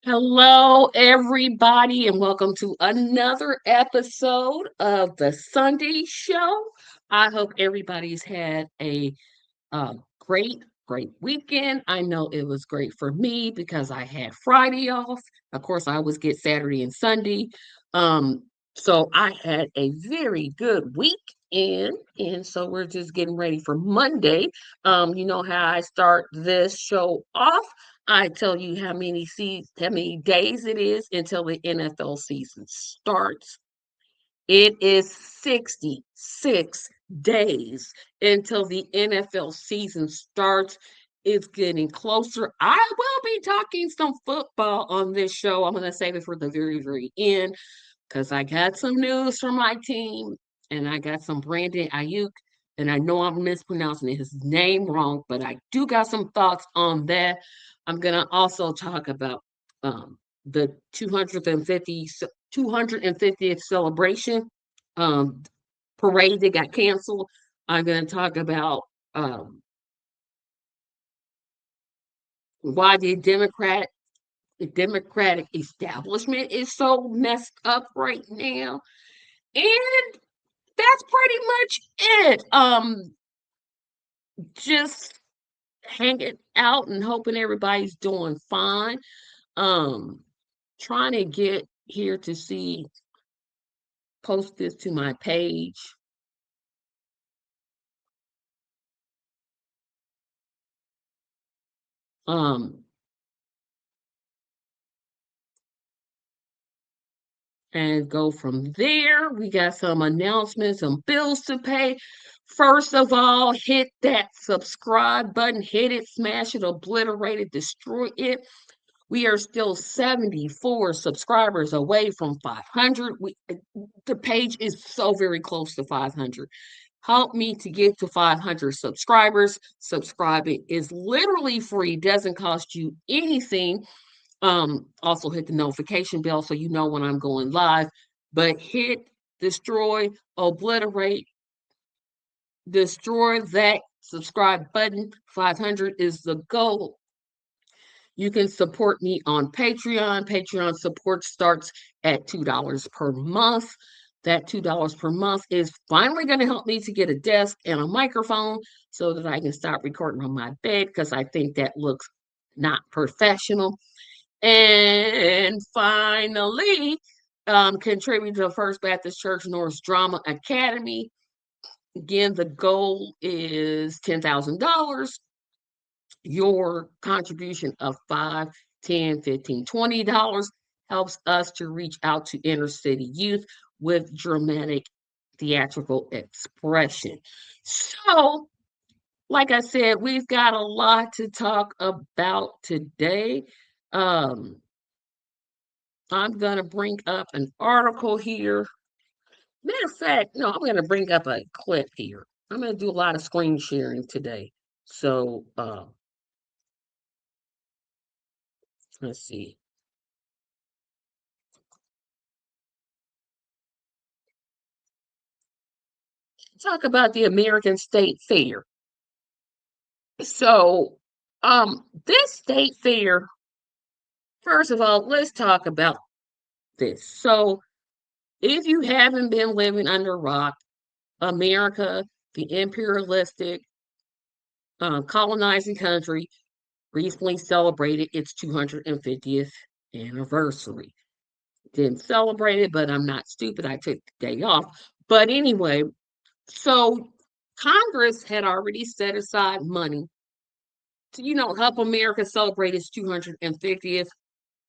Hello, everybody, and welcome to another episode of the Sunday Show. I hope everybody's had a great weekend. I know it was great for me because I had Friday off. Of course, I always get Saturday and Sunday. Um, so I had a very good weekend, and so we're just getting ready for Monday. You know how I start this show off. I tell you how many days it is until the NFL season starts. It is 66 days until the NFL season starts. It's getting closer. I will be talking some football on this show. I'm going to save it for the very end because I got some news from my team and I got some Brandon Ayuk. And I know I'm mispronouncing his name wrong, but I do got some thoughts on that. I'm going to also talk about the 250th celebration um, parade that got canceled. I'm going to talk about um, why the Democratic establishment is so messed up right now, and that's pretty much it. Just hanging out and hoping everybody's doing fine. Um, Trying to get here to see post this to my page. Um, and go from there. We got some announcements, some bills to pay. First of all, hit that subscribe button, hit it, smash it, obliterate it, destroy it. We are still 74 subscribers away from 500. The page is so very close to 500. Help me to get to 500 subscribers. Subscribing is literally free, doesn't cost you anything. Also hit the notification bell so you know when I'm going live. But hit, destroy, obliterate, destroy that subscribe button. 500 is the goal. You can support me on Patreon. Patreon support starts at $2 per month. That $2 per month is finally going to help me to get a desk and a microphone so that I can stop recording on my bed because I think that looks not professional. And finally, contribute to the First Baptist Church North Drama Academy. Again, the goal is $10,000. Your contribution of 5, 10, 15, $20 helps us to reach out to inner city youth with dramatic theatrical expression. So, like I said, we've got a lot to talk about today. Um, I'm going to bring up an article here. Matter of fact, no, I'm going to bring up a clip here. I'm going to do a lot of screen sharing today. So, let's see. Talk about the American State Fair. So, this state fair, first of all, let's talk about this. So, if you haven't been living under a rock, America, the imperialistic, colonizing country, recently celebrated its 250th anniversary. Didn't celebrate it, but I'm not stupid. I took the day off. But anyway, so Congress had already set aside money to, help America celebrate its 250th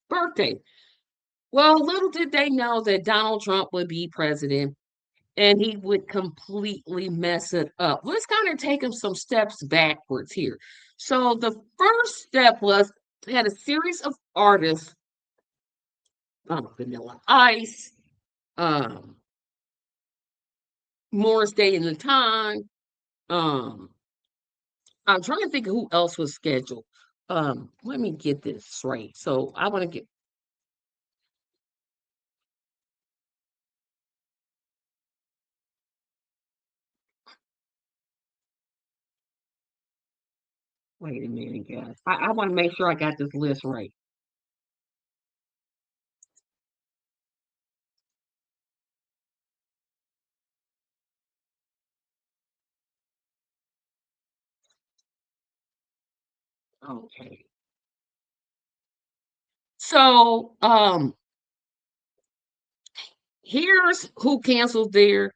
birthday. Well, little did they know that Donald Trump would be president and he would completely mess it up. Let's kind of take him some steps backwards here. So the first step was had a series of artists, Vanilla Ice, um, Morris Day and the Time. Um, I'm trying to think of who else was scheduled. Let me get this straight. So I want to get wait a minute, guys. I want to make sure I got this list right. Okay. So, here's who canceled their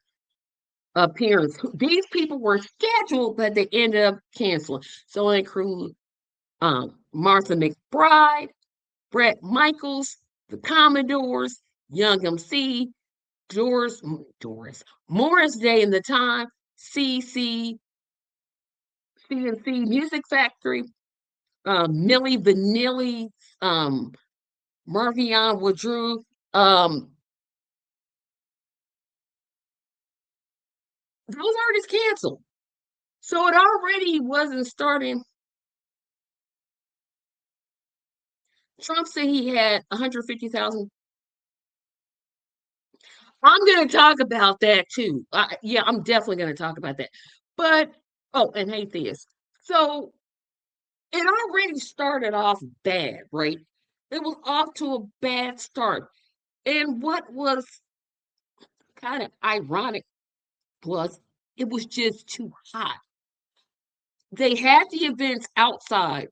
appearance. These people were scheduled, but they ended up canceling. So it include Martha McBride, Brett Michaels, the Commodores, Young MC, Morris Day and the Time, CNC Music Factory, Millie Vanilli, um, Marvion Woodruff. Um, those artists canceled. So it already wasn't starting. Trump said he had 150,000. I'm going to talk about that too. Yeah, I'm definitely going to talk about that. But, oh, and hate this. So it already started off bad, right? It was off to a bad start. And what was kind of ironic was it was just too hot. They had the events outside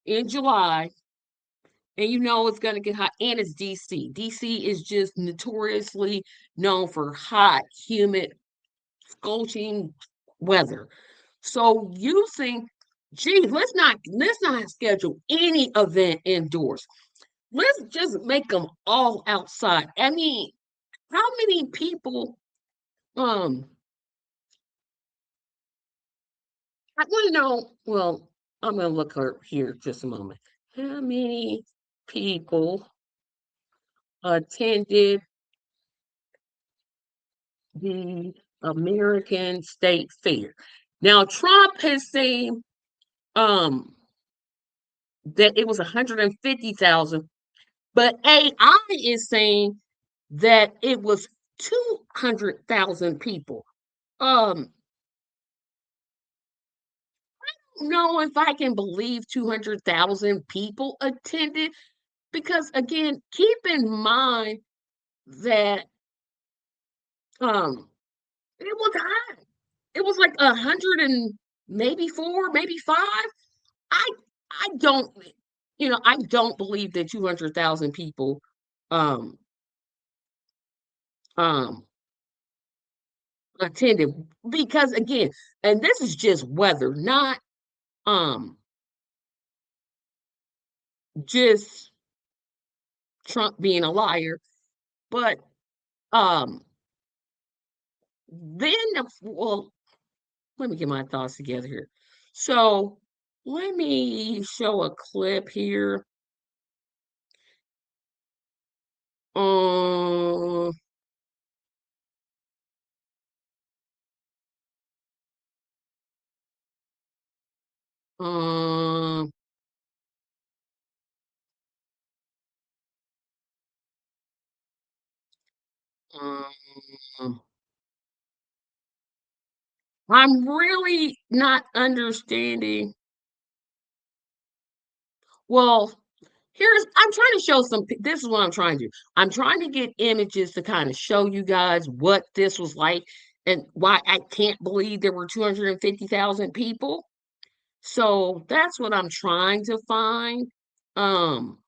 in July, and you know it's going to get hot, and it's DC. DC is just notoriously known for hot, humid, scorching weather. So you think, geez, let's not schedule any event indoors. Let's just make them all outside. I mean, how many people? Um, I want to know. Well, I'm gonna look her here just a moment. How many people attended the American State Fair? Now, Trump has saying um that it was 150,000, but AI is saying that it was 200,000 people. Um, know if I can believe 200,000 people attended because again, keep in mind that um it was high. It was like 100 and maybe 4, maybe 5. I I don't I don't believe that 200,000 people um um attended because again, and this is just weather, not um just Trump being a liar, but um then well, let me get my thoughts together here. So let me show a clip here. Um, um, um, I'm really not understanding. Well, I'm trying to show this is what I'm trying to do. I'm trying to get images to kind of show you guys what this was like and why I can't believe there were 250,000 people. So that's what I'm trying to find. Um,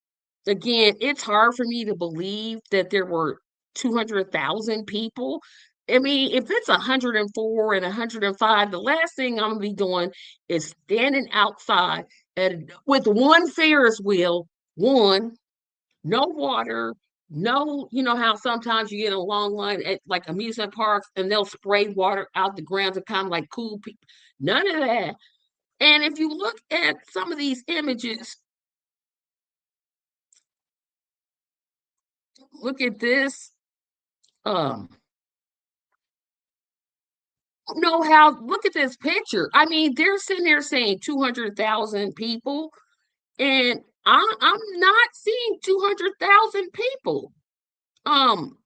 Again, it's hard for me to believe that there were 200,000 people. I mean, if it's 104 and 105, the last thing I'm gonna be doing is standing outside with one Ferris wheel, one, no water, no, you know how sometimes you get a long line at like amusement parks and they'll spray water out the ground to kind of like cool people. None of that. And if you look at some of these images, look at this. Um, know how look at this picture. I mean, they're sitting there saying 200,000 people, and I'm not seeing 200,000 people. Um,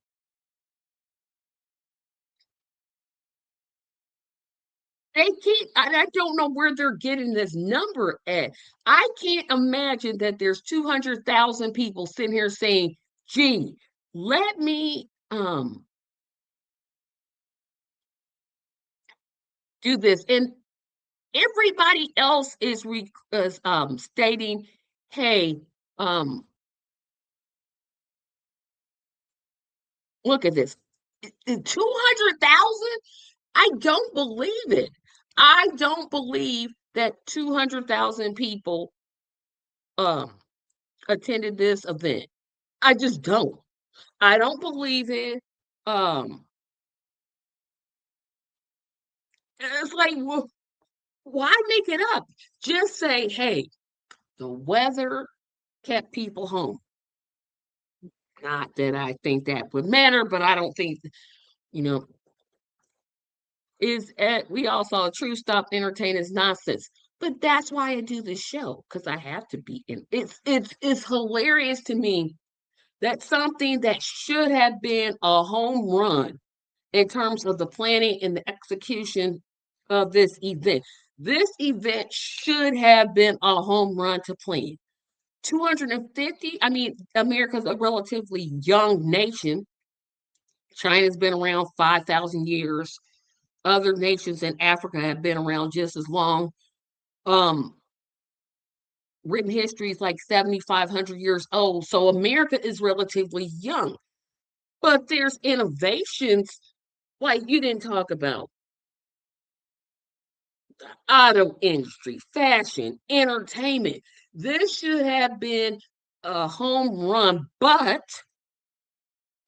they can't, I don't know where they're getting this number at. I can't imagine that there's 200,000 people sitting here saying, gee, let me do this. And Everybody else is stating, hey, look at this. 200,000? I don't believe it. I don't believe that 200,000 people um attended this event. I just don't. I don't believe it. Um, it's like, well, why make it up? Just say, hey, the weather kept people home. Not that I think that would matter, but I don't think, you know, we all saw a true stop entertain is nonsense. But that's why I do this show, because I have to be in. It's hilarious to me that something that should have been a home run in terms of the planning and the execution of this event. This event should have been a home run to plan. 250, I mean, America's a relatively young nation. China's been around 5,000 years. Other nations in Africa have been around just as long. Um, Written history is like 7,500 years old. So America is relatively young. But there's innovations like you didn't talk about auto industry, fashion, entertainment. This should have been a home run, but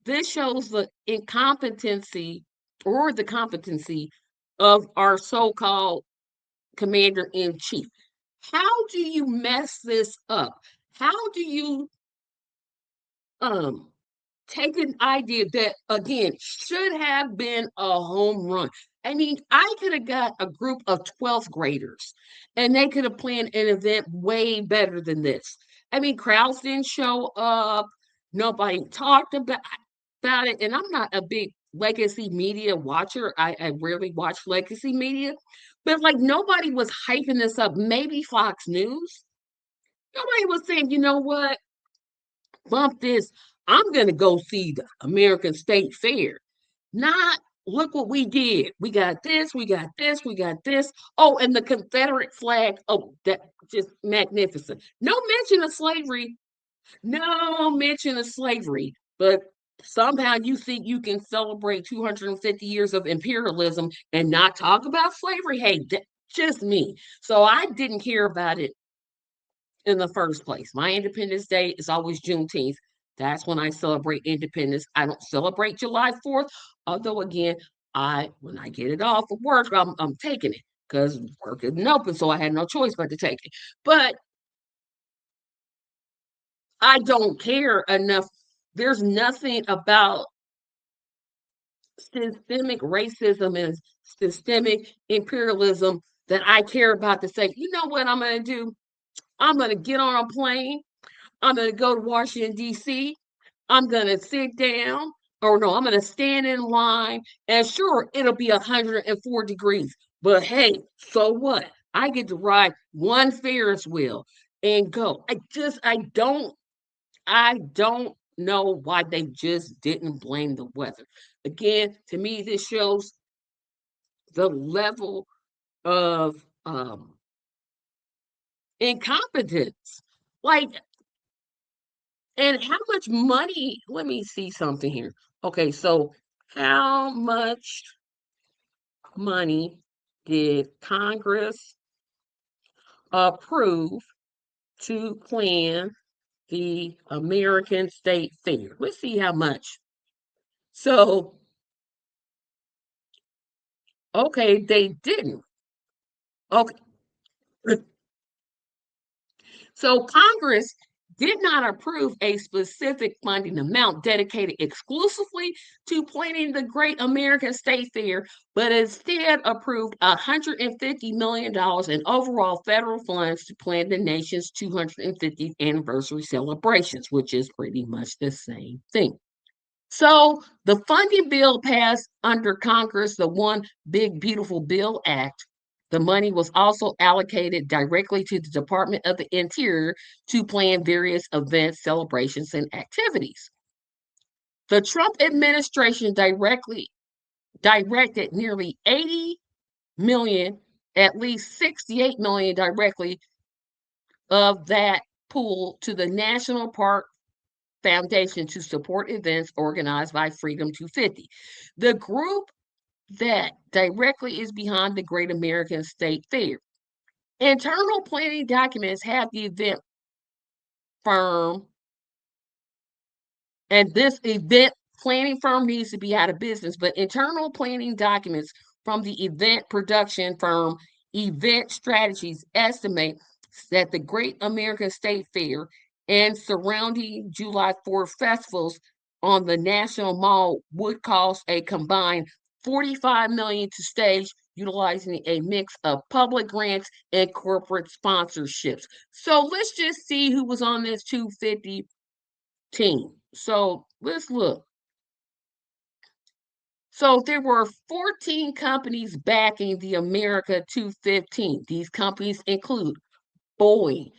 this shows the incompetency or the competency of our so-called commander in chief. How do you mess this up? How do you um take an idea that again should have been a home run? I mean, I could have got a group of 12th graders and they could have planned an event way better than this. I mean, crowds didn't show up, nobody talked about it, and I'm not a big legacy media watcher. I rarely watch legacy media, but like nobody was hyping this up. Maybe Fox News. Nobody was saying, you know what, bump this. I'm going to go see the American State Fair. Not look what we did. We got this, we got this, we got this. Oh, and the Confederate flag. Oh, that just magnificent. No mention of slavery. No mention of slavery. But somehow you think you can celebrate 250 years of imperialism and not talk about slavery? Hey, just me. So I didn't care about it in the first place. My Independence Day is always Juneteenth. That's when I celebrate independence. I don't celebrate July 4th, although again, I when I get it off of work, I'm taking it because work isn't open, so I had no choice but to take it. But I don't care enough. There's nothing about systemic racism and systemic imperialism that I care about to say, you know what I'm going to do? I'm going to get on a plane. I'm going to go to Washington, D.C. I'm going to sit down, or no, I'm going to stand in line. And sure, it'll be 104 degrees. But hey, so what? I get to ride one Ferris wheel and go. I don't know why they just didn't blame the weather. Again, to me, this shows the level of incompetence. Like, and how much money? Let me see something here. Okay, so how much money did Congress approve to plan the American State Fair? Let's see how much. So, okay, they didn't. Okay, so Congress did not approve a specific funding amount dedicated exclusively to planning the Great American State Fair, but instead approved $150 million in overall federal funds to plan the nation's 250th anniversary celebrations, which is pretty much the same thing. So the funding bill passed under Congress, the One Big Beautiful Bill Act. The money was also allocated directly to the Department of the Interior to plan various events, celebrations, and activities. The Trump administration directly directed nearly 80 million at least 68 million directly of that pool to the National Park Foundation to support events organized by Freedom 250. The group that directly is behind the Great American State Fair. Internal planning documents have the event firm, and this event planning firm needs to be out of business, but internal planning documents from the event production firm Event Strategies estimate that the Great American State Fair and surrounding July 4th festivals on the National Mall would cost a combined 45 million to stage, utilizing a mix of public grants and corporate sponsorships. So let's just see who was on this 250 team. So let's look. So there were 14 companies backing the America 215. These companies include Boeing,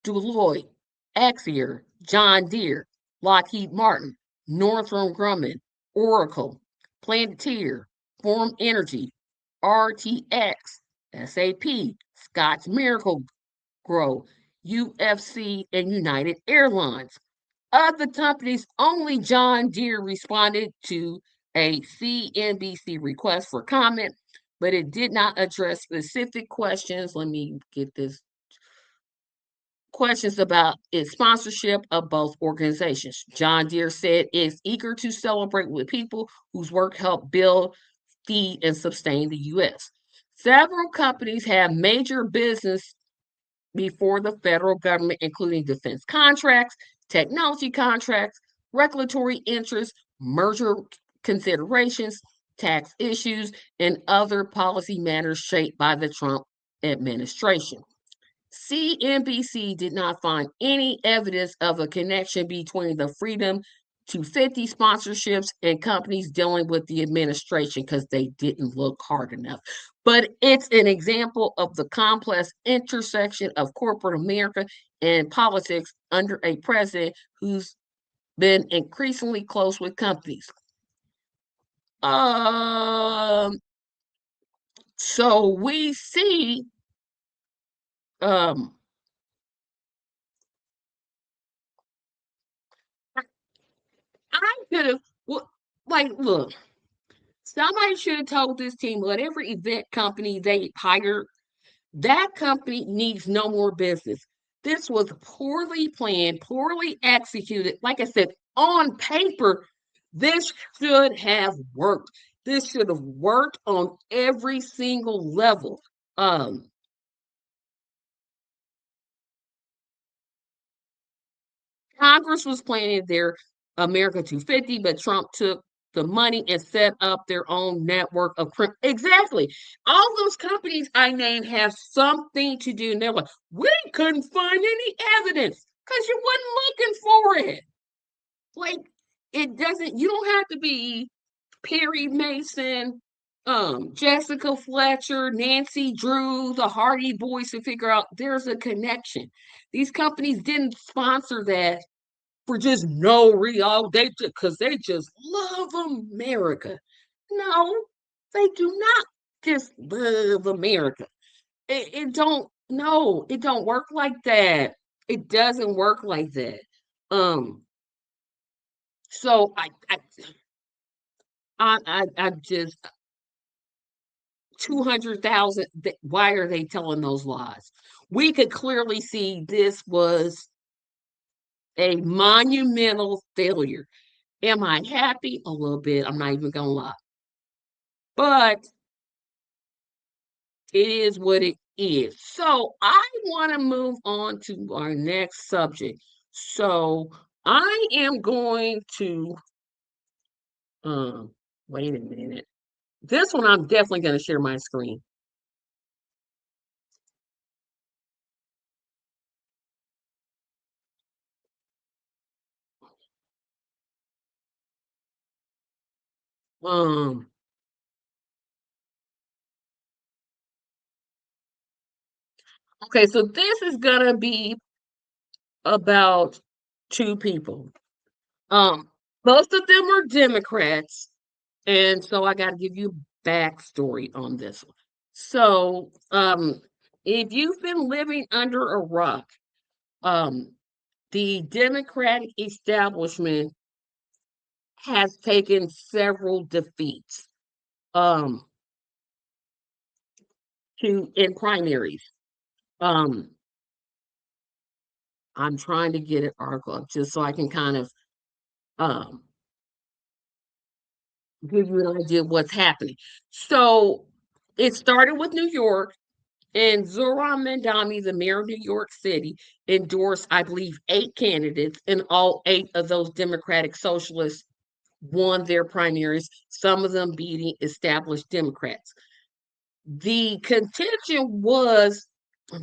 Deloitte, Axier, John Deere, Lockheed Martin, Northrop Grumman, Oracle, Planeteer, Form Energy, RTX, SAP, Scotts Miracle Grow, UFC, and United Airlines. Of the companies, only John Deere responded to a CNBC request for comment, but it did not address specific questions. Let me get this questions about its sponsorship of both organizations. John Deere said it's eager to celebrate with people whose work helped build, feed, and sustain the U.S. Several companies have major business before the federal government, including defense contracts, technology contracts, regulatory interests, merger considerations, tax issues, and other policy matters shaped by the Trump administration. CNBC did not find any evidence of a connection between the Freedom 250 sponsorships and companies dealing with the administration because they didn't look hard enough. But it's an example of the complex intersection of corporate America and politics under a president who's been increasingly close with companies. Um, so we see um I could have, well, like, look, somebody should have told this team, whatever event company they hired, that company needs no more business. This was poorly planned, poorly executed. Like I said, on paper, this should have worked. This should have worked on every single level. Um, Congress was planning their America 250, but Trump took the money and set up their own network of exactly. All those companies I named have something to do. And they're like, we couldn't find any evidence because you wasn't looking for it. Like it doesn't, you don't have to be Perry Mason, Jessica Fletcher, Nancy Drew, the Hardy Boys to figure out there's a connection. These companies didn't sponsor that for just no real they because they just love America. No, they do not just love America. It don't no, it don't work like that. It doesn't work like that. Um, so I just 200,000. Why are they telling those lies? We could clearly see this was a monumental failure. Am I happy? A little bit. I'm not even gonna lie. But it is what it is. So I want to move on to our next subject. So I am going to um wait a minute. This one I'm definitely going to share my screen. Um okay, so this is going to be about two people. Um Both of them are Democrats, and so I got to give you backstory on this one. So, if you've been living under a rock, the Democratic establishment has taken several defeats um, in primaries. Um, I'm trying to get an article up just so I can kind of um, give you an idea of what's happening. So it started with New York, and Zohran Mamdani, the mayor of New York City, endorsed, I believe, 8 candidates, and all 8 of those Democratic Socialists won their primaries, some of them beating established Democrats. The contention was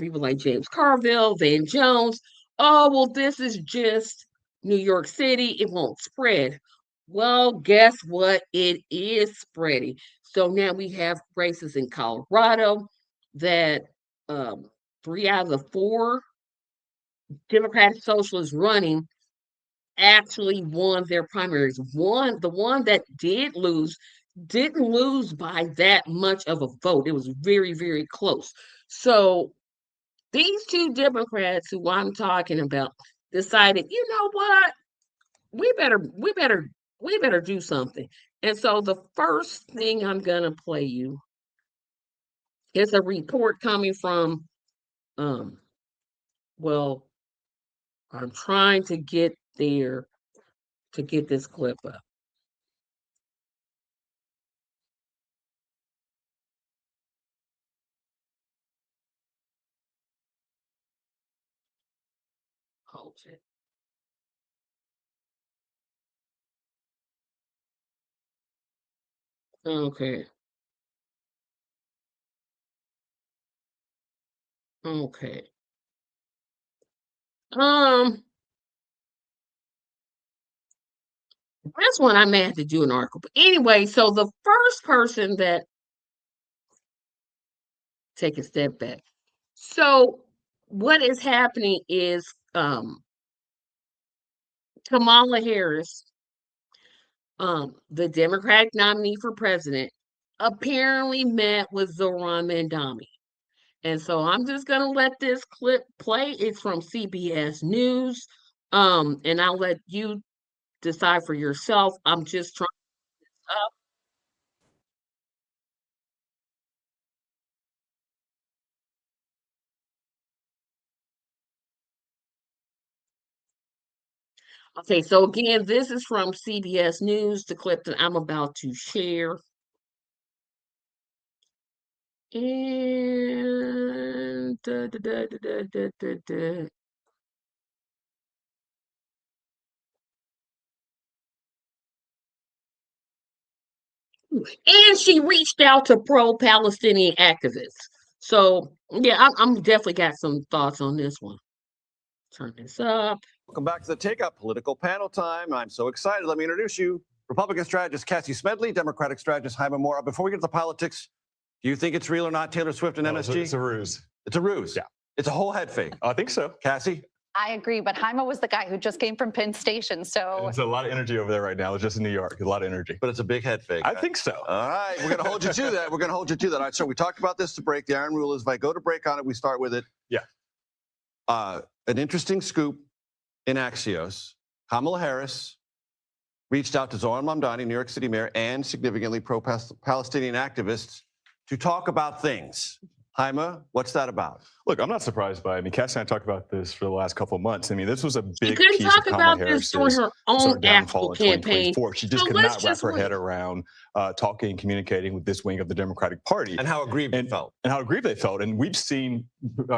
people like James Carville, Van Jones. Oh, well, this is just New York City. It won't spread. Well, guess what? It is spreading. So now we have races in Colorado that 3 out of the 4 Democratic Socialists running actually won their primaries. The one that didn't lose by that much of a vote. It was very, very close. So these 2 Democrats who I'm talking about decided, you know what? We better do something. And so the first thing I'm gonna play you is a report coming from well, I'm trying to get there to get this clip up. Hold it. Okay. Okay. Um, this one I may have to do an article. But anyway, so the first person that take a step back. So what is happening is Kamala Harris, the Democratic nominee for president, apparently met with Zohran Mamdani. And so I'm just gonna let this clip play. It's from CBS News. And I'll let you decide for yourself. I'm just trying up. Okay, so again, this is from CBS News, the clip that I'm about to share. And and she reached out to pro-Palestinian activists. So yeah, I'm definitely got some thoughts on this one. Turn this up. Welcome back to the Take Up Political Panel Time. I'm so excited. Let me introduce you. Republican strategist Cassie Smedley, Democratic strategist Jaime Mora. Before we get to the politics, do you think it's real or not, Taylor Swift and MSG? It's a ruse. It's a ruse? Yeah. It's a whole head fake? I think so. Cassie? I agree, but Jaime was the guy who just came from Penn Station, so... There's a lot of energy over there right now. It's just in New York. A lot of energy. But it's a big head fake. I think so. All right, we're going to hold you to that. We're going to hold you to that. All right, so we talked about this to break. The iron rule is if I go to break on it, we start with it. Yeah. An interesting scoop in Axios. Kamala Harris reached out to Zohran Mamdani, New York City mayor, and significantly pro-Palestinian activists to talk about things. Jaime, what's that about? Look, I'm not surprised by it. I mean, Cassie and I talked about this for the last couple of months. I mean, this was a She big couldn't piece talk of about Kamala this during Harris's her sort own of downfall actual in campaign. 2024. She just So could let's not wrap just her head wait. around talking and communicating with this wing of the Democratic Party. And how aggrieved and, it felt. And how aggrieved they felt. And we've seen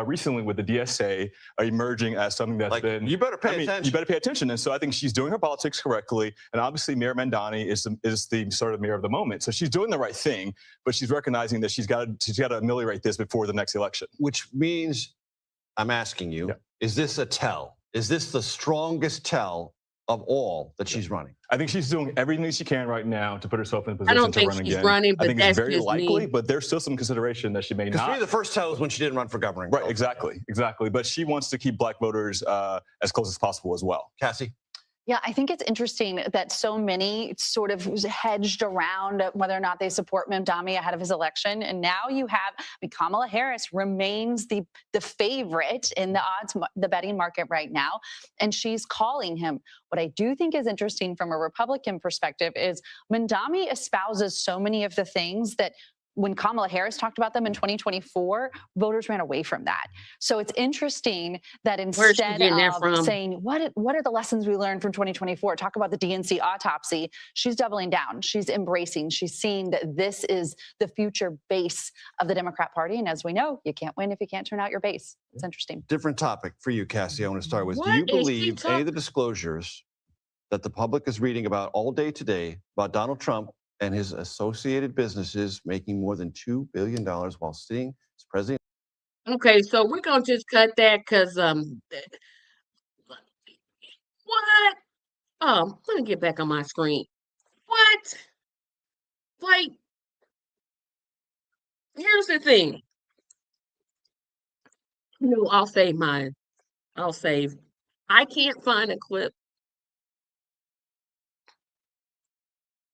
recently with the DSA emerging as something that's been... You better pay attention. You better pay attention. And so I think she's doing her politics correctly. And obviously Mayor Mamdani is the sort of mayor of the moment. So she's doing the right thing, but she's recognizing that she's got to ameliorate this before the next election. Which means, I'm asking you, is this a tell? Is this the strongest tell of all that she's running? I think she's doing everything she can right now to put herself in a position I don't to think run she's again. running, but I think that's it's very just likely, me. but there's still some consideration that she may Because not. for me, the first tell is when she didn't run for governor. Right, exactly. But she wants to keep black voters as close as possible as well. Cassie? Yeah, I think it's interesting that so many sort of hedged around whether or not they support Mamdani ahead of his election. And now you have, I mean, Kamala Harris remains the favorite in the odds, the betting market right now. And she's calling him. What I do think is interesting from a Republican perspective is Mamdani espouses so many of the things that when Kamala Harris talked about them in 2024, voters ran away from that. So it's interesting that Where's she instead getting that of from? saying, what are the lessons we learned from 2024? Talk about the DNC autopsy. She's doubling down. She's embracing. She's seeing that this is the future base of the Democrat Party. And as we know, you can't win if you can't turn out your base. It's interesting. Different topic for you, Cassie. I want to start with, do What you is she believe any of the disclosures that the public is reading about all day today about Donald Trump and his associated businesses making more than $2 billion while sitting as president? Okay, so we're gonna just cut that because what? Let me get back on my screen. What? Like, here's the thing. No, I'll save mine. I'll save. I can't find a clip,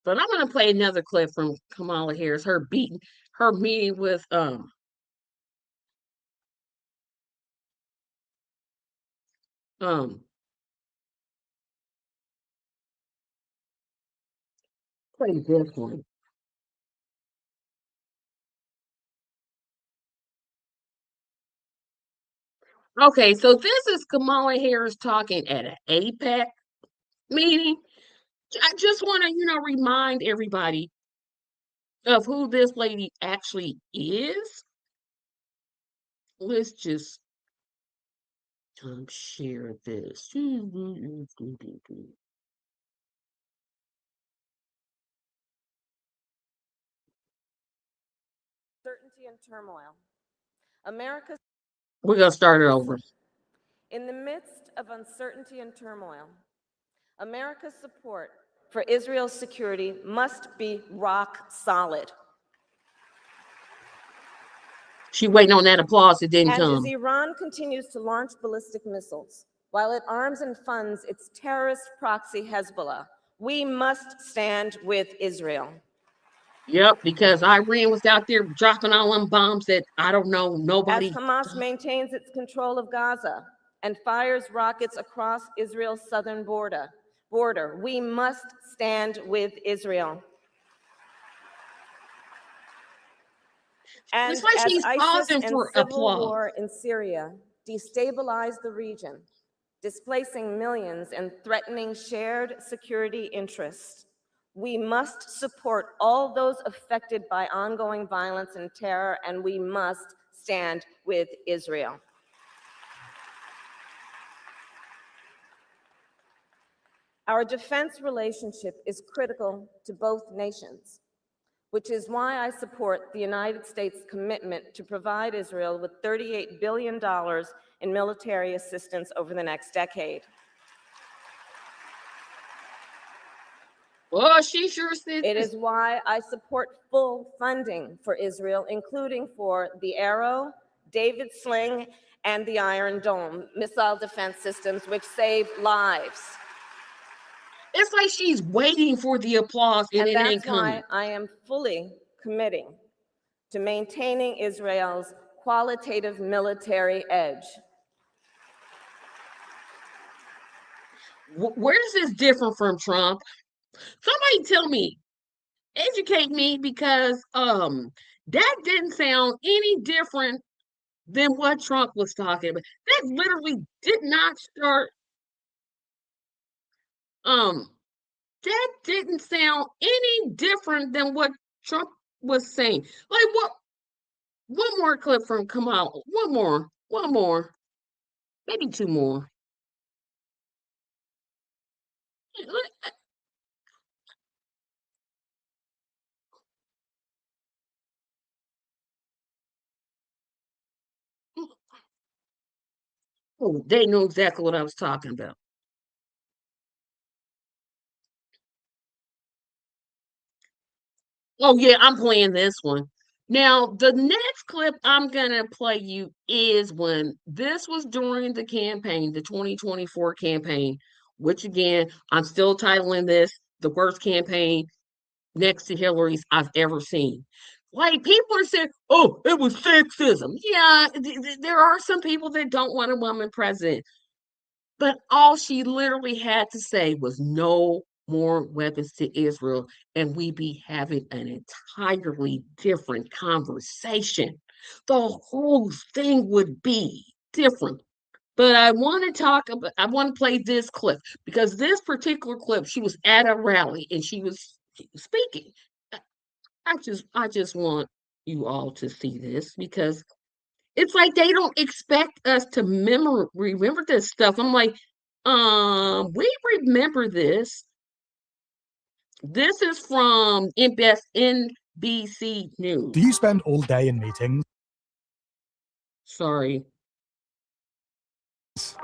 but I'm gonna play another clip from Kamala Harris. Her meeting with play this one. Okay, so this is Kamala Harris talking at an APEC meeting. I just want to, remind everybody of who this lady actually is. Let's just share this. Uncertainty and turmoil. America's We're going to start it over. In the midst of uncertainty and turmoil, America's support for Israel's security must be rock solid. She waiting on that applause. It didn't And come. as Iran continues to launch ballistic missiles, while it arms and funds its terrorist proxy Hezbollah, we must stand with Israel. Yep, because Iran was out there dropping all them bombs that I don't know, nobody. As Hamas maintains its control of Gaza and fires rockets across Israel's southern border, we must stand with Israel. And It's like as she's ISIS pausing and for civil applause. war in Syria destabilize the region, displacing millions and threatening shared security interests, we must support all those affected by ongoing violence and terror, and we must stand with Israel. Our defense relationship is critical to both nations, which is why I support the United States' commitment to provide Israel with $38 billion in military assistance over the next decade. Oh, she sure said it is why I support full funding for Israel, including for the Arrow, David Sling, and the Iron Dome missile defense systems, which save lives. It's like she's waiting for the applause and it ain't coming. That's why I am fully committing to maintaining Israel's qualitative military edge. Where is this different from Trump? Somebody tell me, educate me, because that didn't sound any different than what Trump was talking about. That literally did not start. That didn't sound any different than what Trump was saying. Like what? One more clip from Kamala. One more, maybe two more. Oh, they know exactly what I was talking about. Oh yeah, I'm playing this one. Now, the next clip I'm gonna play you is when this was during the campaign, the 2024 campaign, which again, I'm still titling this the worst campaign next to Hillary's I've ever seen. Like, people are saying, oh, it was sexism. Yeah, there are some people that don't want a woman president. But all she literally had to say was no more weapons to Israel, and we'd be having an entirely different conversation. The whole thing would be different. But I want to I want to play this clip because this particular clip, she was at a rally and she was speaking. I just want you all to see this because it's like they don't expect us to remember this stuff. I'm like, we remember this. This is from NBC News. Do you spend all day in meetings? Sorry.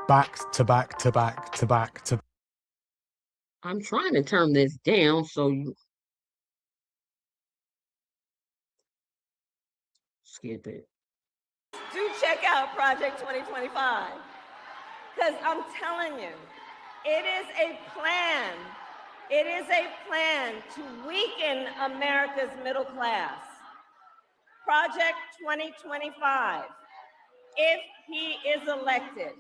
Back to back to back to back to. I'm trying to turn this down so you skip it. Do check out Project 2025. Because I'm telling you, it is a plan. It is a plan to weaken America's middle class. Project 2025, if he is elected.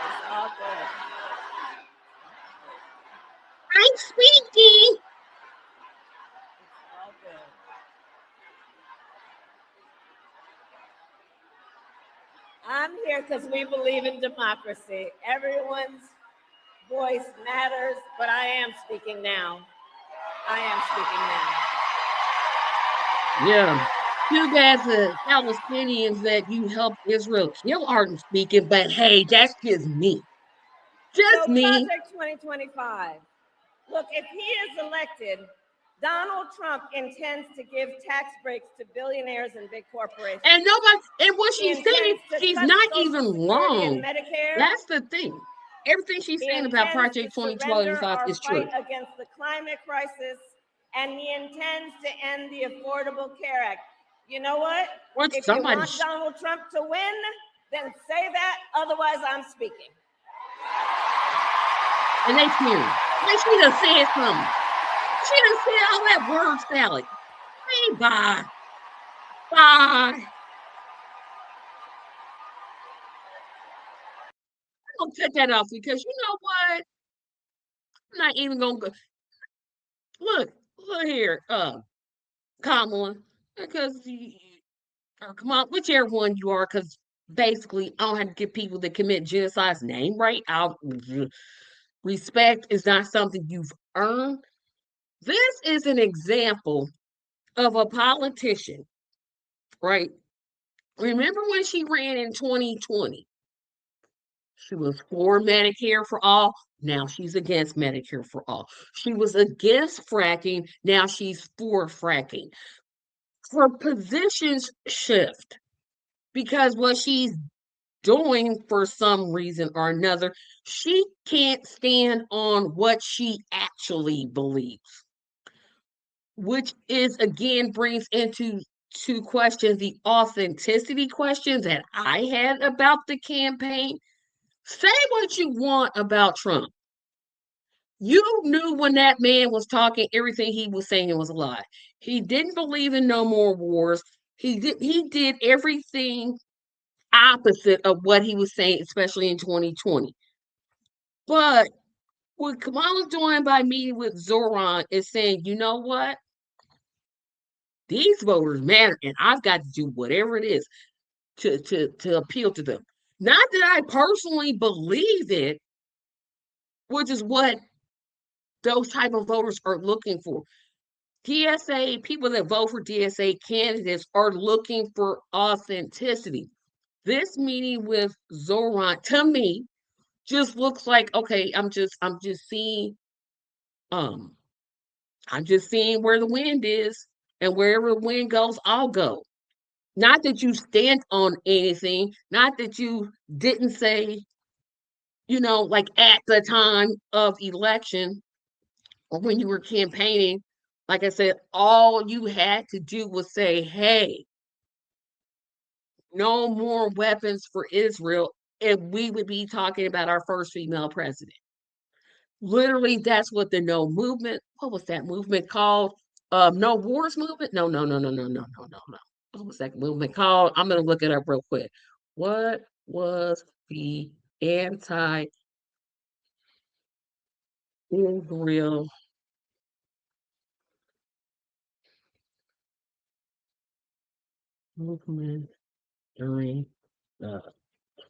It's all good. I'm speaking. All good. I'm here because we believe in democracy. Everyone's voice matters, but I am speaking now. I am speaking now. Yeah. Too bad the Palestinians that you helped Israel kill aren't speaking, but hey, that's just me. Just So me. Project 2025. Look, if he is elected, Donald Trump intends to give tax breaks to billionaires and big corporations. And nobody, and what she's saying, she's cut not Social even Security wrong. and Medicare. That's the thing. Everything she's He saying about intends Project to surrender 2025 our is true. fight against the climate crisis, and he intends to end the Affordable Care Act. You know what? What If somebody you want Donald Trump to win, then say that. Otherwise, I'm speaking. and they hear it. Like she done said something. She done said all that word salad. Hey, bye. Bye. I'm gonna cut that off because you know what? I'm not even gonna go. Look here, Kamala, because or come on, whichever one you are, because basically I don't have to give people that commit genocide's name right. Respect is not something you've earned. This is an example of a politician, right? Remember when she ran in 2020? She was for Medicare for all. Now she's against Medicare for all. She was against fracking. Now she's for fracking. Her positions shift because what she's doing for some reason or another, she can't stand on what she actually believes, which is again brings into to question the authenticity questions that I had about the campaign. Say what you want about Trump. You knew when that man was talking, everything he was saying was a lie. He didn't believe in no more wars. He did everything opposite of what he was saying, especially in 2020. But what Kamala's doing by meeting with Zoran is saying, you know what? These voters matter, and I've got to do whatever it is to appeal to them. Not that I personally believe it, which is what those type of voters are looking for. DSA, people that vote for DSA candidates are looking for authenticity. This meeting with Zoran, to me, just looks like, okay, I'm just seeing I'm just seeing where the wind is, and wherever the wind goes, I'll go. Not that you stand on anything, not that you didn't say, like at the time of election or when you were campaigning, like I said, all you had to do was say, hey, no more weapons for Israel, and we would be talking about our first female president. Literally, that's what the no movement, what was that movement called? No wars movement? No, no, no, no, no, no, no, no, no. What was that movement called? I'm gonna look it up real quick. What was the anti-Israel movement during the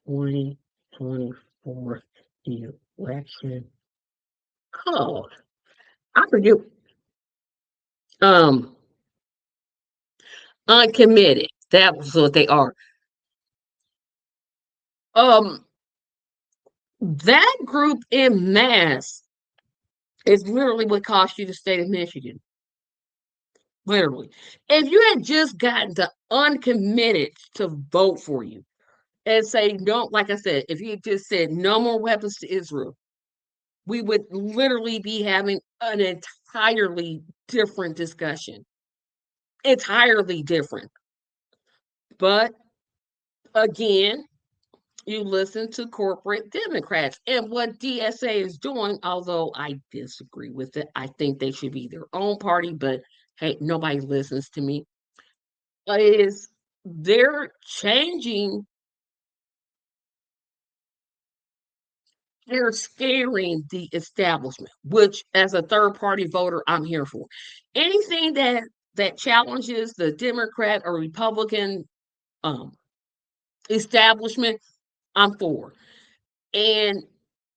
2024 election? Oh, I forget. Um, Uncommitted. That was what they are. Um, that group in mass is literally what cost you the state of Michigan. Literally. If you had just gotten the uncommitted to vote for you and say, no, like I said, if you had just said no more weapons to Israel, we would literally be having an entirely different discussion. Entirely different. But again, you listen to corporate Democrats and what DSA is doing, although I disagree with it. I think they should be their own party, but hey, nobody listens to me. Is they're changing, they're scaring the establishment, which as a third party voter, I'm here for. Anything that challenges the Democrat or Republican um, establishment, I'm for. And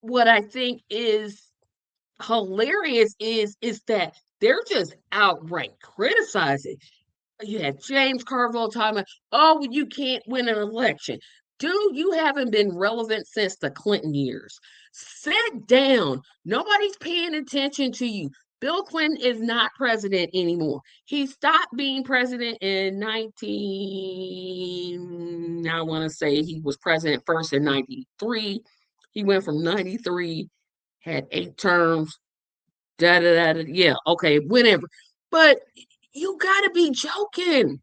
what I think is hilarious is that they're just outright criticizing. You had James Carville talking about, oh, well, you can't win an election. Dude, you haven't been relevant since the Clinton years. Sit down. Nobody's paying attention to you. Bill Clinton is not president anymore. He stopped being president in 19, I want to say he was president first in 93. He went from 93, had 8 terms, da da da da. Yeah, okay, whenever. But you gotta be joking.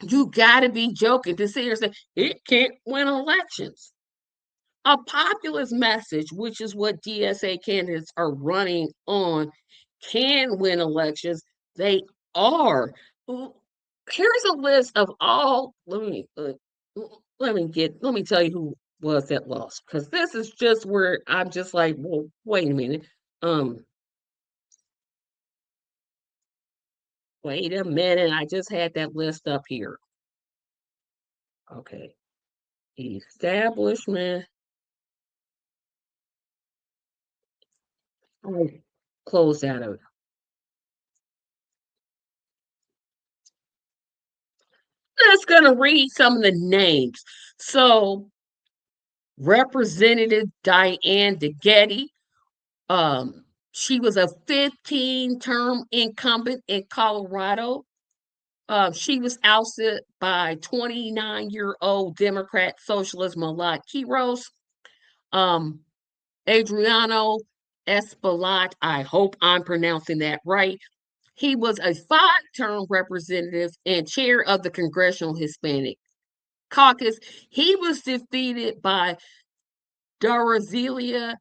You gotta be joking to sit here and say it can't win elections. A populist message, which is what DSA candidates are running on, can win elections. They are. Here's a list of all. Let me tell you who was that lost, because this is just where I'm just like, well, wait a minute. Um, Wait a minute. I just had that list up here. Okay. Establishment. Oh, close that out. Just gonna read some of the names. So Representative Diane DeGetti, she was a 15-term incumbent in Colorado. She was ousted by 29-year-old Democrat socialist Malak Quiros. Um, Adriano Espaillat, I hope I'm pronouncing that right. He was a 5-term representative and chair of the Congressional Hispanic Caucus. He was defeated by Dorozelia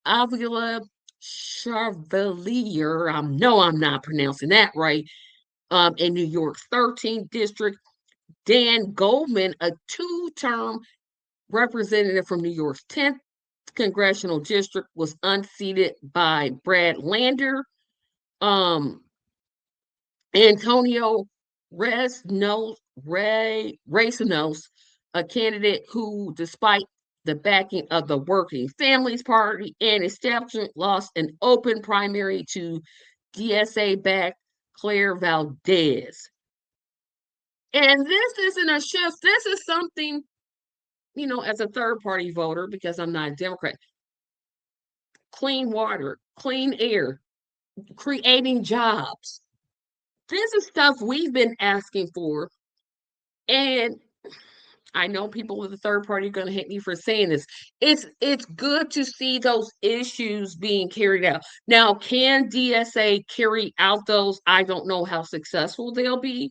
Avila Charvelier. I know I'm not pronouncing that right. In New York's 13th district, Dan Goldman, a 2-term representative from New York's 10th congressional district, was unseated by Brad Lander. Antonio Racinos, a candidate who, despite the backing of the Working Families Party and establishment, lost an open primary to DSA-backed Claire Valdez. And this isn't a shift. This is something, as a third-party voter, because I'm not a Democrat, clean water, clean air, creating jobs. This is stuff we've been asking for. And I know people with the third party are going to hate me for saying this. It's good to see those issues being carried out. Now, can DSA carry out those? I don't know how successful they'll be,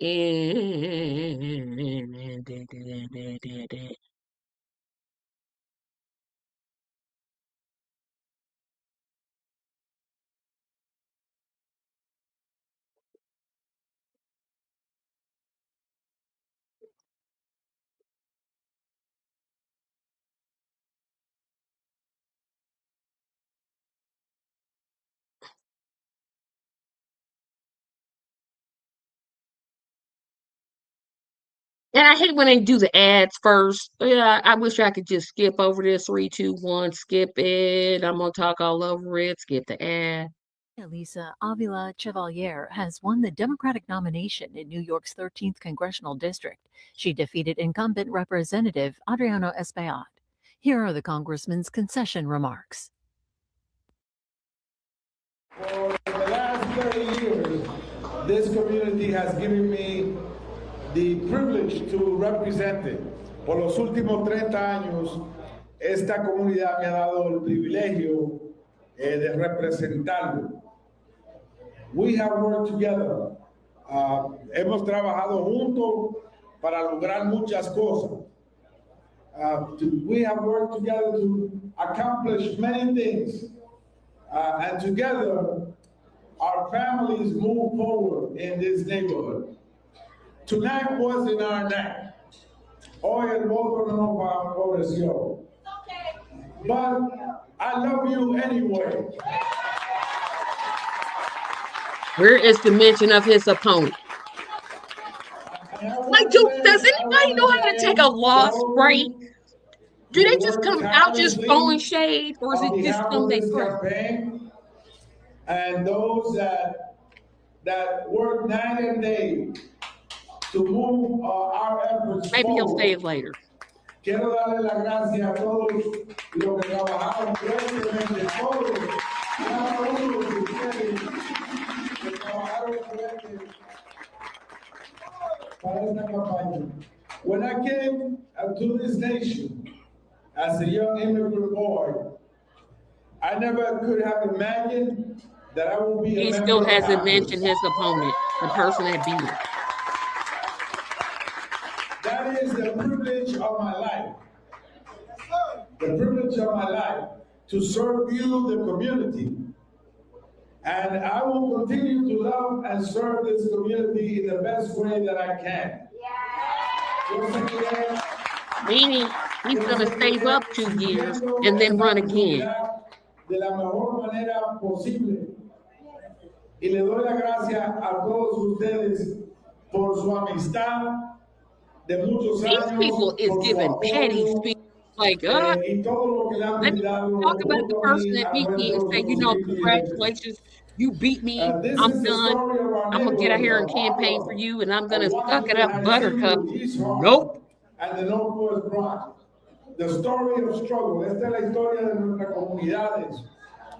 And I hate when they do the ads first. Yeah, I wish I could just skip over this. 3, 2, 1, skip it. I'm gonna talk all over it. Skip the ad. Elisa Avila Chevalier has won the Democratic nomination in New York's 13th congressional district. She defeated incumbent Representative Adriano Espaillat. Here are the congressman's concession remarks. For the last 30 years, this community has given me the privilege to represent it. Por los últimos 30 años, esta comunidad me ha dado el privilegio de representarlo. We have worked together. Hemos trabajado juntos para lograr muchas cosas. We have worked together to accomplish many things. And together, our families move forward in this neighborhood. Tonight wasn't our night. Hoy el voto no favoreció. But I love you anyway. Where is the mention of his opponent? Like, does anybody know how to take a loss break? Do they just come out just throwing shade, or is it just something they pray? And those that work night and day to move our efforts Maybe he'll forward. say it later. Quiero darle las gracias a todos los que trabajaron fuertemente, todos, cada uno de ustedes que trabajaron fuerte para esta campaña. When I came to this nation as a young immigrant boy, I never could have imagined that I would be a He member still of hasn't Congress. mentioned his opponent, the person that beat him. That is the privilege of my life. The privilege of my life to serve you, the community. And I will continue to love and serve this community in the best way that I can. Meaning he's going to save up 2 years and then run again. De la mejor manera posible. Y le doy las gracias a todos ustedes por su amistad de muchos These años. people is por su giving petty apoyo, speech. Like, y todo lo que le han let me brindado talk about the junto a person mí that a beat me and nuestros say, constituyentes. congratulations, you beat me. This I'm is the done. story of our I'm going to get out here and neighborhood, campaign for you, and I'm going to of suck it Washington up, Heights, buttercup. Cebu, East Harlem, Nope. and the Northwest Bronx. The story of struggle. Esta es la historia de nuestras comunidades,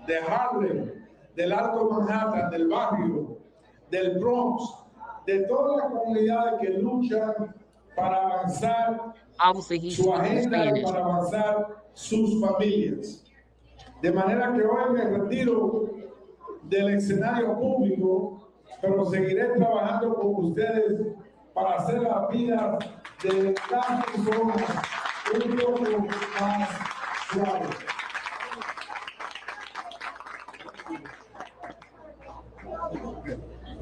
de Harlem, del Alto Manhattan, del barrio, del Bronx, de todas las comunidades que luchan para avanzar Obviously, he's su speaking agenda y Spanish. para avanzar sus familias. De manera que hoy me retiro del escenario público, pero seguiré trabajando con ustedes para hacer la vida de las personas un poco más suave.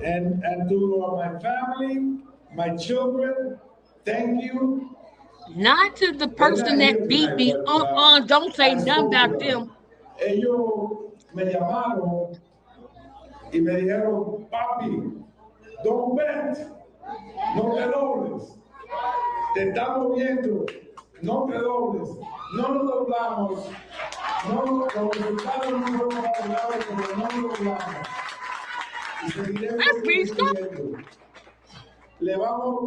And to my family, my children, thank you. Not to the person that beat me. Don't say nothing about them. Ellos me llamaron y me dijeron, papi, don't bet, no te dobles. Te estamos viendo, no te dobles. No nos doblamos. No, los resultados no fueron favorables, pero no nos doblamos. Y seguiremos construyendo.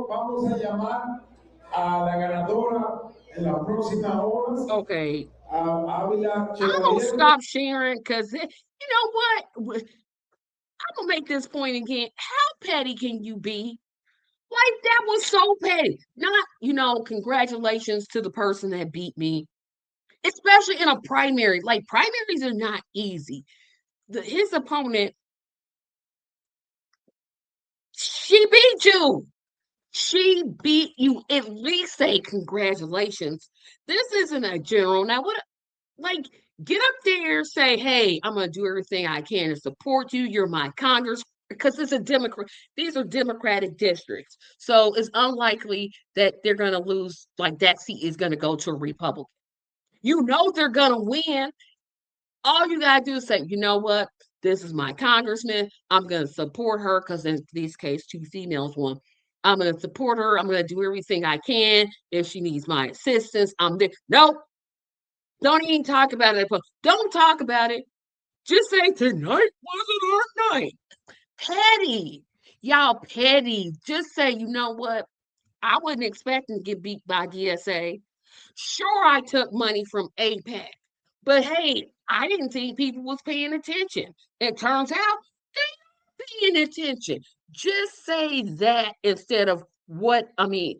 Vamos a llamar a la ganadora en las próximas horas. Okay. Avila I'm going to stop sharing because, you know what? I'm going to make this point again. How petty can you be? Like, that was so petty. Not, congratulations to the person that beat me, especially in a primary. Like, primaries are not easy. His opponent, she beat you. She beat you. At least say congratulations. This isn't a general. Now, what, like, get up there, say, hey, I'm going to do everything I can to support you. You're my Congress, because it's a Democrat. These are Democratic districts. So it's unlikely that they're going to lose, like, that seat is going to go to a Republican. You know they're going to win. All you got to do is say, you know what? This is my congressman. I'm going to support her because in this case, two females won. I'm going to support her. I'm going to do everything I can. If she needs my assistance, I'm there. Nope. Don't even talk about it. Don't talk about it. Just say tonight wasn't our night. Petty. Y'all petty. Just say, you know what? I wasn't expecting to get beat by DSA. Sure, I took money from APAC, but hey, I didn't think people was paying attention. It turns out they are paying attention. Just say that instead of what they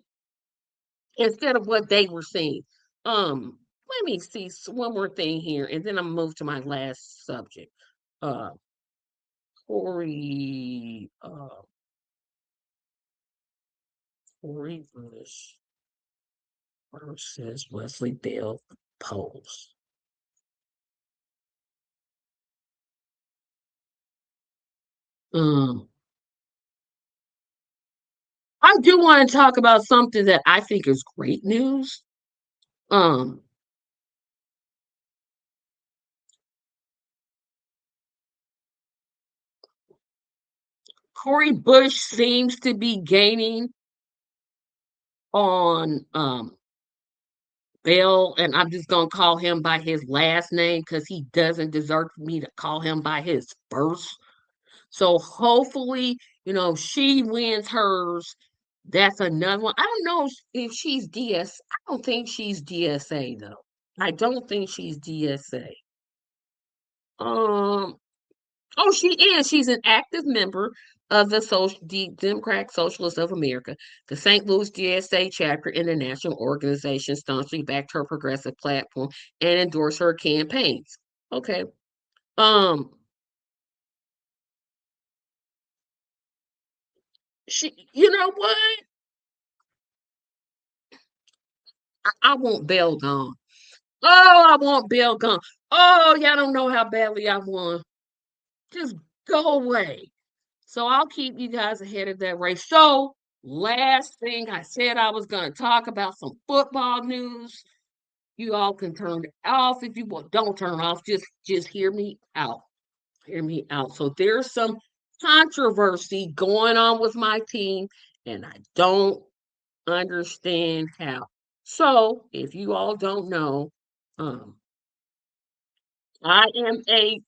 were saying. Let me see one more thing here, and then I'm move to my last subject. Uh, Corey, Corey Bush versus Wesley Bell polls. Um, I do want to talk about something that I think is great news. Um, Corey Bush seems to be gaining on Bell, and I'm just gonna call him by his last name because he doesn't deserve me to call him by his first. So hopefully, she wins hers. That's another one. I don't know if she's DS. I don't think she's DSA though. I don't think she's DSA. Um, oh, she is. She's an active member of the Democratic Socialists of America, the St. Louis DSA chapter in the national organization staunchly backed her progressive platform and endorsed her campaigns. Okay. Um, you know what? I want Bell gone. Oh, I want Bell gone. Oh, y'all don't know how badly I want. Just go away. So I'll keep you guys ahead of that race. So, last thing I said I was going to talk about some football news. You all can turn it off if you want. Don't turn off. Just hear me out. Hear me out. So there's some controversy going on with my team, and I don't understand how. So, if you all don't know, I am a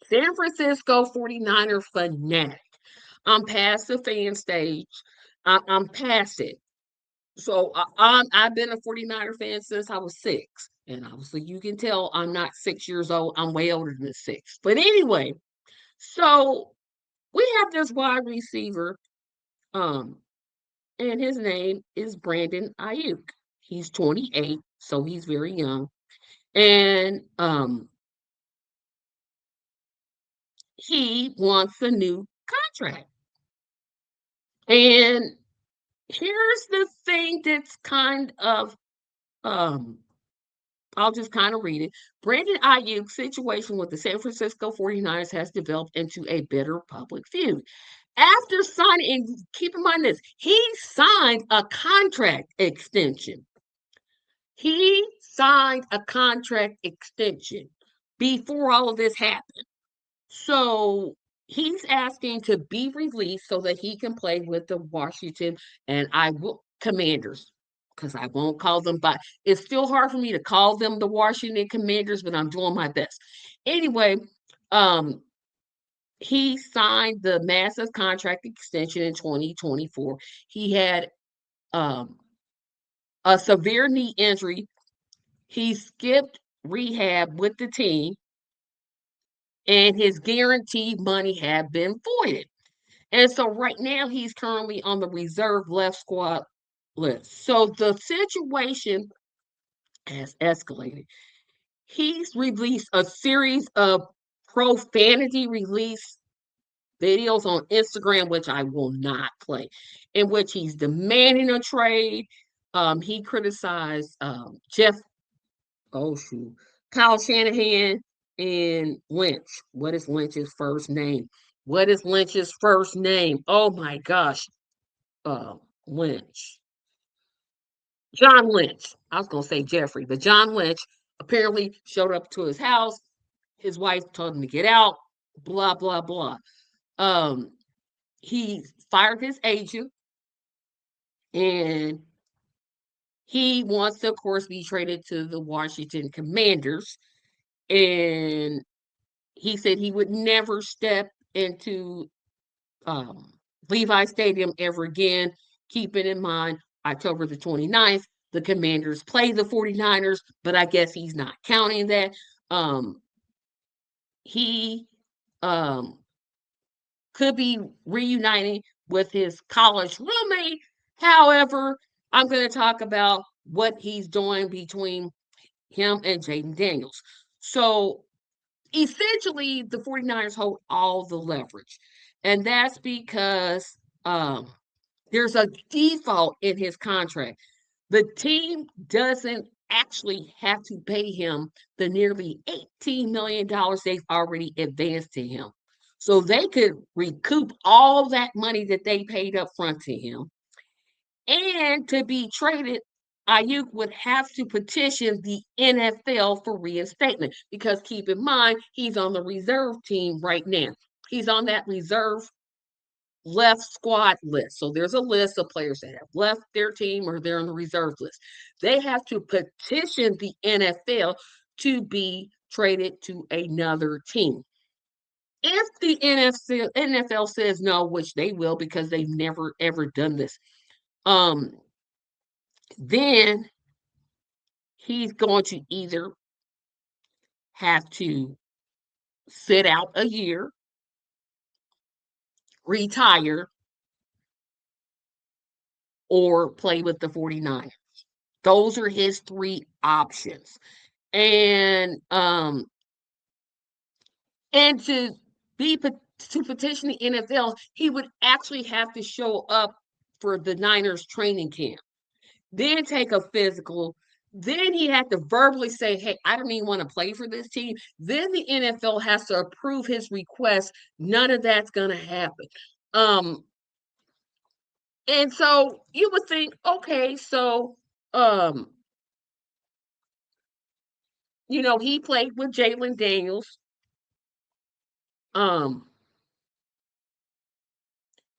San Francisco 49er fanatic. I'm past the fan stage. I'm past it. So I've been a 49er fan since I was 6. And obviously you can tell I'm not 6 years old. I'm way older than 6. But anyway, so we have this wide receiver, and his name is Brandon Ayuk. He's 28, so he's very young. And he wants a new contract. And here's the thing that's kind of I'll just kind of read it. Brandon Ayuk's situation with the San Francisco 49ers has developed into a bitter public feud. After signing, and keep in mind this, he signed a contract extension. He signed a contract extension before all of this happened. So he's asking to be released so that he can play with the Washington and Commanders, because I won't call them by. It's still hard for me to call them the Washington Commanders, but I'm doing my best. Anyway, he signed the massive contract extension in 2024. He had a severe knee injury. He skipped rehab with the team, and his guaranteed money had been voided. And so right now he's currently on the reserve left squad list. So the situation has escalated. He's released a series of profanity release videos on Instagram, which I will not play, in which he's demanding a trade. He criticized Kyle Shanahan and Lynch. What is Lynch's first name? What is Lynch's first name? Oh my gosh. Lynch. John Lynch. I was going to say Jeffrey, but John Lynch apparently showed up to his house. His wife told him to get out, blah, blah, blah. He fired his agent, and he wants to, of course, be traded to the Washington Commanders. And he said he would never step into Levi Stadium ever again, keeping in mind October the 29th, the Commanders play the 49ers, but I guess he's not counting that. He could be reuniting with his college roommate. However, I'm going to talk about what he's doing between him and Jaden Daniels. So essentially, the 49ers hold all the leverage. And that's because there's a default in his contract. The team doesn't actually have to pay him the nearly $18 million they've already advanced to him. So they could recoup all that money that they paid up front to him. And to be traded, Ayuk would have to petition the NFL for reinstatement because keep in mind, he's on the reserve team right now. He's on that reserve left squad list. So there's a list of players that have left their team or they're on the reserve list. They have to petition the NFL to be traded to another team. If the NFL says no, which they will because they've never ever done this, then he's going to either have to sit out a year, retire, or play with the 49ers. Those are his three options. And to petition the NFL, he would actually have to show up for the Niners training camp, then take a physical. Then he had to verbally say, hey, I don't even want to play for this team. Then the NFL has to approve his request. None of that's going to happen. And so you would think, okay, so, he played with Jalen Daniels.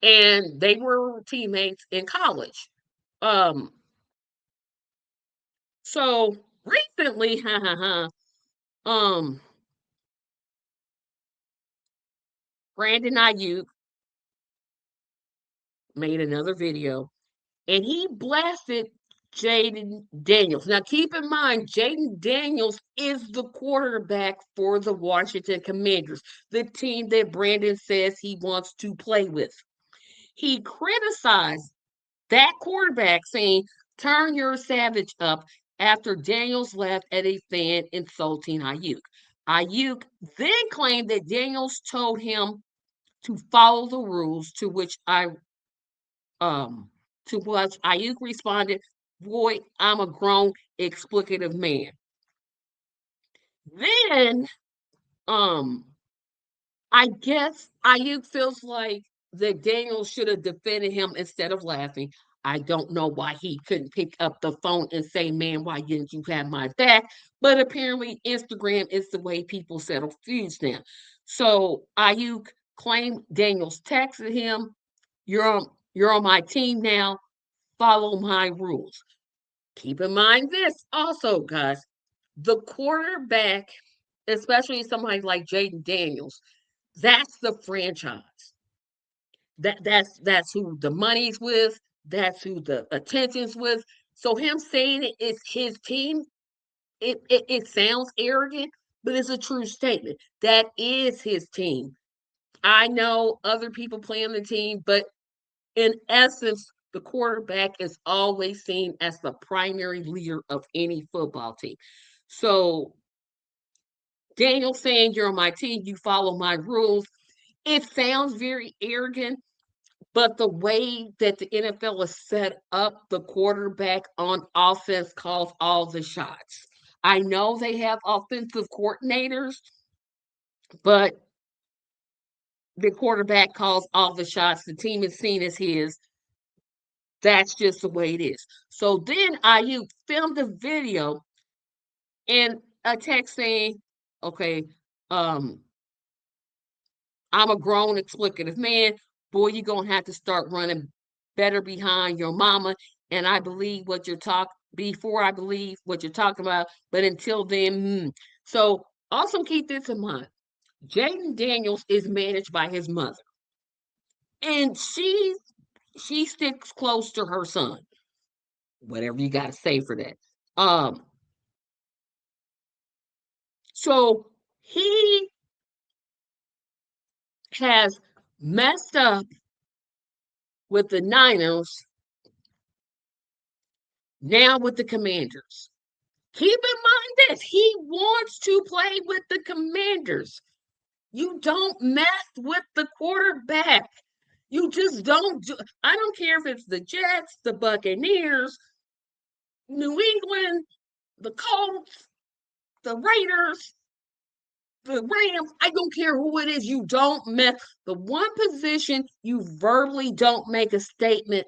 And they were teammates in college. So recently, Brandon Ayuk made another video and he blasted Jaden Daniels. Now, keep in mind, Jaden Daniels is the quarterback for the Washington Commanders, the team that Brandon says he wants to play with. He criticized that quarterback, saying, turn your savage up after Daniels left at a fan insulting Ayuk. Ayuk then claimed that Daniels told him to follow the rules, to which Ayuk responded, boy, I'm a grown, explicative man. Then, I guess Ayuk feels like that Daniels should have defended him instead of laughing. I don't know why he couldn't pick up the phone and say, man, why didn't you have my back? But apparently Instagram is the way people settle feuds now. So Ayuk claimed Daniels texted him, you're on my team now. Follow my rules. Keep in mind this also, guys. The quarterback, especially somebody like Jaden Daniels, that's the franchise. That's who the money's with. That's who the attention's with. So him saying it's his team, it sounds arrogant, but it's a true statement. That is his team. I know other people play on the team, but in essence, the quarterback is always seen as the primary leader of any football team. So Daniel saying you're on my team, you follow my rules. It sounds very arrogant, but the way that the NFL is set up, the quarterback on offense calls all the shots. I know they have offensive coordinators, but the quarterback calls all the shots. The team is seen as his. That's just the way it is. So then IU filmed a video and a text saying, okay, I'm a grown, explicative man. Boy, you're going to have to start running better behind your mama. And I believe what you're talking before I believe what you're talking about. But until then, So also keep this in mind. Jaden Daniels is managed by his mother. And she sticks close to her son. Whatever you got to say for that. So he has messed up with the Niners, now with the Commanders. Keep in mind this, he wants to play with the Commanders. You don't mess with the quarterback. You just don't do. I don't care if it's the Jets, the Buccaneers, New England, the Colts, the Raiders, the Rams. I don't care who it is. You don't mess. The one position you verbally don't make a statement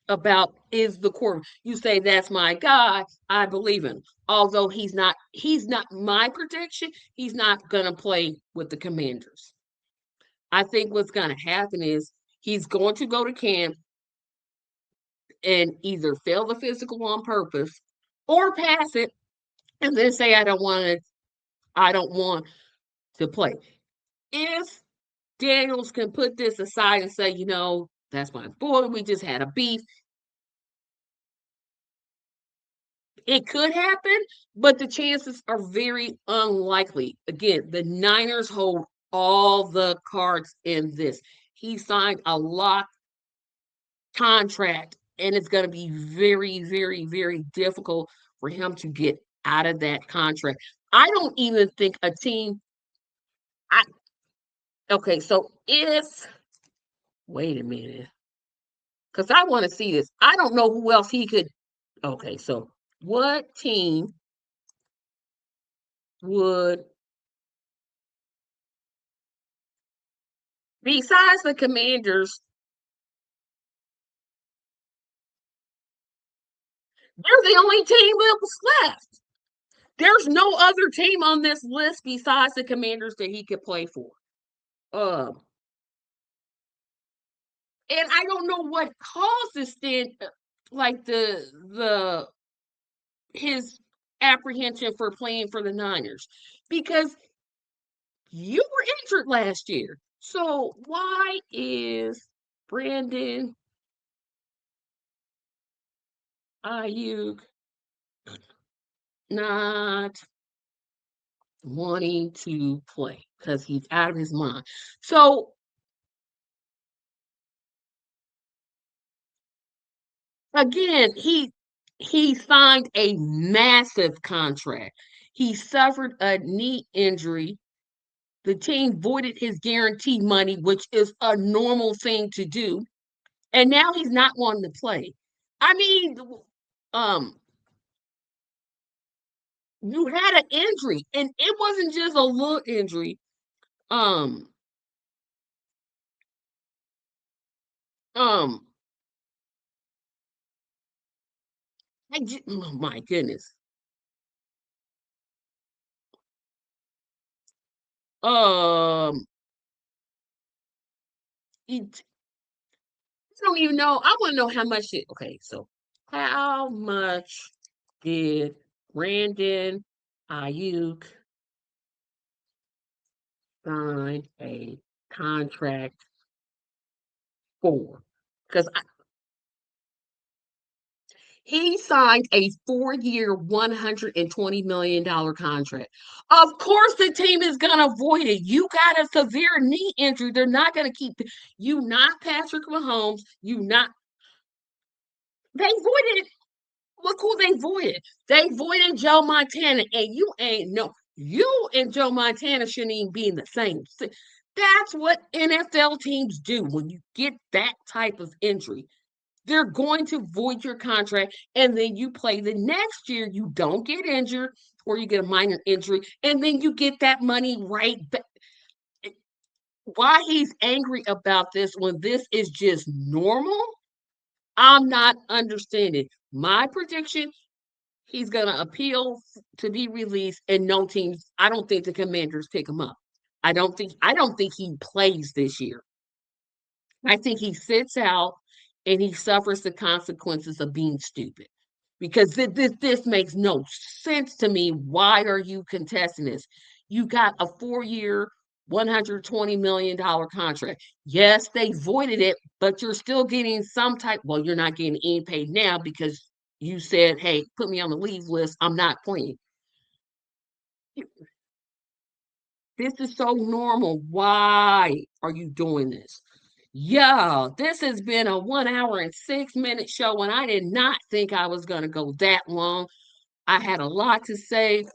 about is the quarterback. You say that's my guy. I believe him. Although he's not my prediction. He's not gonna play with the Commanders. I think what's gonna happen is he's going to go to camp and either fail the physical on purpose or pass it and then say I don't want to play. If Daniels can put this aside and say, that's my boy, we just had a beef. It could happen, but the chances are very unlikely. Again, the Niners hold all the cards in this. He signed a locked contract, and it's going to be very, very, very difficult for him to get out of that contract. I don't even think a team. Okay, so wait a minute, because I want to see this. I don't know who else he could. Okay, so what team would, besides the Commanders, they're the only team that was left. There's no other team on this list besides the Commanders that he could play for. And I don't know what caused this then, like his apprehension for playing for the Niners, because you were injured last year. So why is Brandon Ayuk not wanting to play? Because he's out of his mind. So again, he signed a massive contract. He suffered a knee injury. The team voided his guarantee money, which is a normal thing to do. And now he's not wanting to play. I mean, you had an injury, and it wasn't just a little injury. Um, um, oh my goodness. Um, it, I don't even know. I want to know how much it. Okay, so how much did Brandon Ayuk sign a contract for? Because he signed a 4-year, $120 million contract. Of course, the team is going to void it. You got a severe knee injury. They're not going to keep you, not Patrick Mahomes. They voided. Look who they voided. They voided Joe Montana. And you and Joe Montana shouldn't even be in the same. That's what NFL teams do when you get that type of injury. They're going to void your contract, and then you play the next year. You don't get injured, or you get a minor injury, and then you get that money right back. Why he's angry about this when this is just normal, I'm not understanding. My prediction, he's going to appeal to be released, and no teams. I don't think the Commanders pick him up. I don't think he plays this year. I think he sits out and he suffers the consequences of being stupid. Because this makes no sense to me. Why are you contesting this? You got a 4-year, $120 million contract. Yes, they voided it, but you're still getting some type. Well, you're not getting any paid now because you said, hey, put me on the leave list. I'm not playing. This is so normal. Why are you doing this? Yeah, this has been a 1 hour and 6 minute show, and I did not think I was going to go that long. I had a lot to say.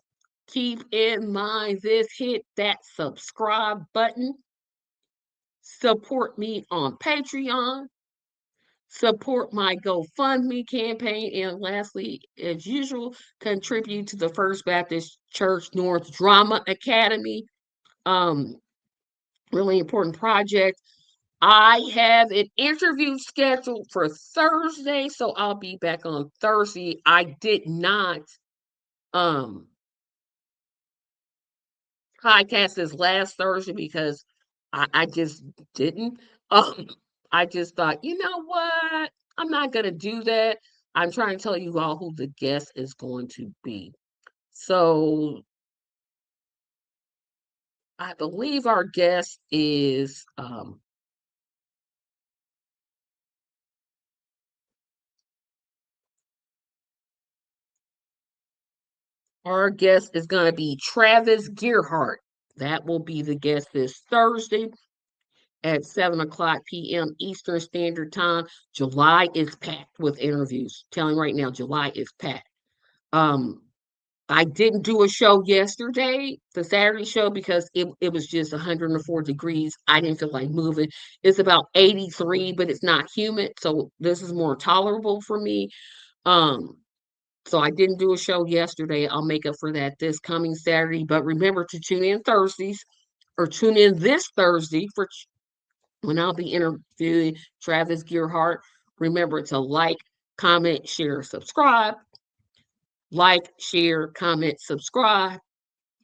Keep in mind this, hit that subscribe button. Support me on Patreon. Support my GoFundMe campaign. And lastly, as usual, contribute to the First Baptist Church North Drama Academy. Really important project. I have an interview scheduled for Thursday, so I'll be back on Thursday. I did not podcast this last Thursday because I just didn't. Um, I just thought, you know what? I'm not gonna do that. I'm trying to tell you all who the guest is going to be. So I believe our guest is our guest is going to be Travis Gearhart. That will be the guest this Thursday at 7 o'clock p.m. Eastern Standard Time. July is packed with interviews. Telling right now, July is packed. I didn't do a show yesterday, the Saturday show, because it was just 104 degrees. I didn't feel like moving. It's about 83, but it's not humid, so this is more tolerable for me. Um, so I didn't do a show yesterday. I'll make up for that this coming Saturday. But remember to tune in Thursdays, or tune in this Thursday for when I'll be interviewing Travis Gearhart. Remember to like, comment, share, subscribe. Like, share, comment, subscribe.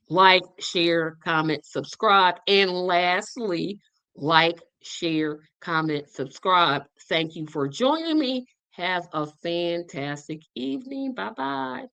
Like, share, comment, subscribe. And lastly, like, share, comment, subscribe. Thank you for joining me. Have a fantastic evening. Bye bye.